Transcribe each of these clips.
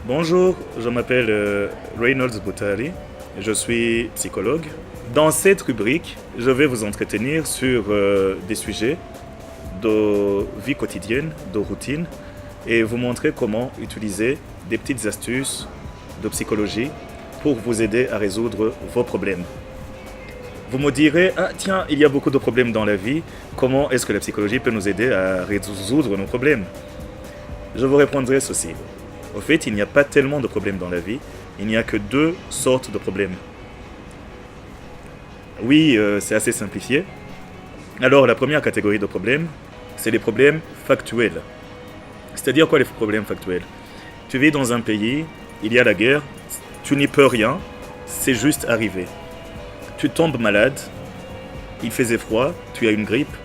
Bonjour, je m'appelle Reynolds Boutali, je suis psychologue. Dans cette rubrique, je vais vous entretenir sur des sujets de vie quotidienne, de routine, et vous montrer comment utiliser des petites astuces de psychologie pour vous aider à résoudre vos problèmes. Vous me direz, ah tiens, il y a beaucoup de problèmes dans la vie, comment est-ce que la psychologie peut nous aider à résoudre nos problèmes? Je vous répondrai ceci. Au fait, il n'y a pas tellement de problèmes dans la vie, il n'y a que deux sortes de problèmes. Oui, c'est assez simplifié. Alors, la première catégorie de problèmes, c'est les problèmes factuels. C'est-à-dire quoi les problèmes factuels? Tu vis dans un pays, il y a la guerre, tu n'y peux rien, c'est juste arrivé. Tu tombes malade, il faisait froid, tu as une grippe,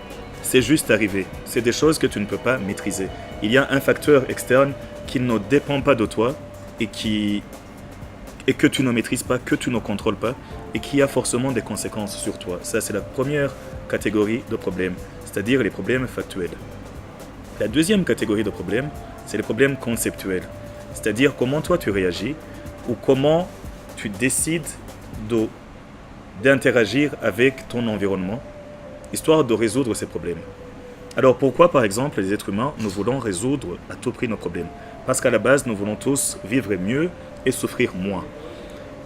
c'est juste arrivé. C'est des choses que tu ne peux pas maîtriser. Il y a un facteur externe qui ne dépend pas de toi et que tu ne maîtrises pas, que tu ne contrôles pas et qui a forcément des conséquences sur toi. Ça, c'est la première catégorie de problèmes, c'est-à-dire les problèmes factuels. La deuxième catégorie de problèmes, c'est les problèmes conceptuels, c'est-à-dire comment toi tu réagis ou comment tu décides d'interagir avec ton environnement, histoire de résoudre ces problèmes. Alors pourquoi, par exemple, les êtres humains, nous voulons résoudre à tout prix nos problèmes? Parce qu'à la base, nous voulons tous vivre mieux et souffrir moins.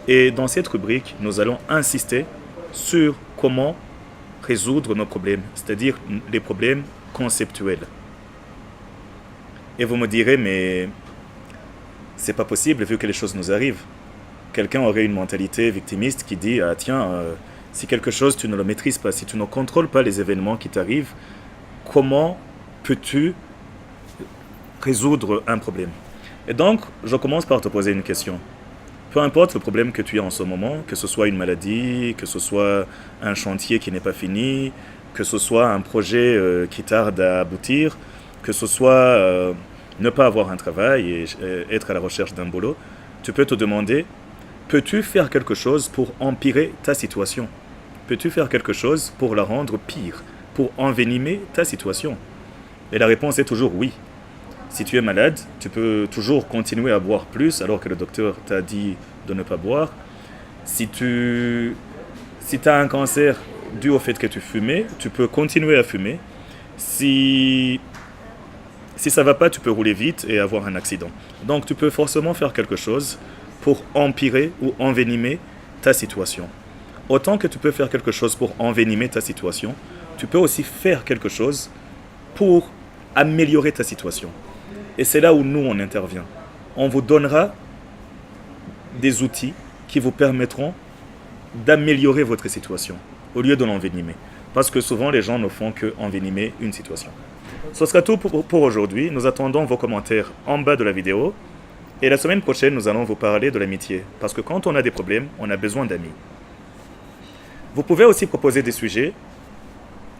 Et dans cette rubrique, nous allons insister sur comment résoudre nos problèmes, c'est-à-dire les problèmes conceptuels. Et vous me direz, mais c'est pas possible vu que les choses nous arrivent. Quelqu'un aurait une mentalité victimiste qui dit, ah tiens, si quelque chose tu ne le maîtrises pas, si tu ne contrôles pas les événements qui t'arrivent, comment peux-tu résoudre un problème? Et donc, je commence par te poser une question. Peu importe le problème que tu as en ce moment, que ce soit une maladie, que ce soit un chantier qui n'est pas fini, que ce soit un projet qui tarde à aboutir, que ce soit ne pas avoir un travail et être à la recherche d'un boulot, tu peux te demander, peux-tu faire quelque chose pour empirer ta situation? Peux-tu faire quelque chose pour la rendre pire, pour envenimer ta situation? Et la réponse est toujours oui. Si tu es malade, tu peux toujours continuer à boire plus alors que le docteur t'a dit de ne pas boire. Si tu as un cancer dû au fait que tu fumais, tu peux continuer à fumer. Si ça va pas, tu peux rouler vite et avoir un accident. Donc tu peux forcément faire quelque chose pour empirer ou envenimer ta situation. Autant que tu peux faire quelque chose pour envenimer ta situation, tu peux aussi faire quelque chose pour améliorer ta situation. Et c'est là où nous, on intervient. On vous donnera des outils qui vous permettront d'améliorer votre situation au lieu de l'envenimer. Parce que souvent, les gens ne font qu'envenimer une situation. Ce sera tout pour aujourd'hui. Nous attendons vos commentaires en bas de la vidéo. Et la semaine prochaine, nous allons vous parler de l'amitié. Parce que quand on a des problèmes, on a besoin d'amis. Vous pouvez aussi proposer des sujets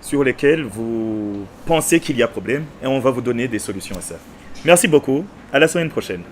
sur lesquels vous pensez qu'il y a problème et on va vous donner des solutions à ça. Merci beaucoup, à la semaine prochaine.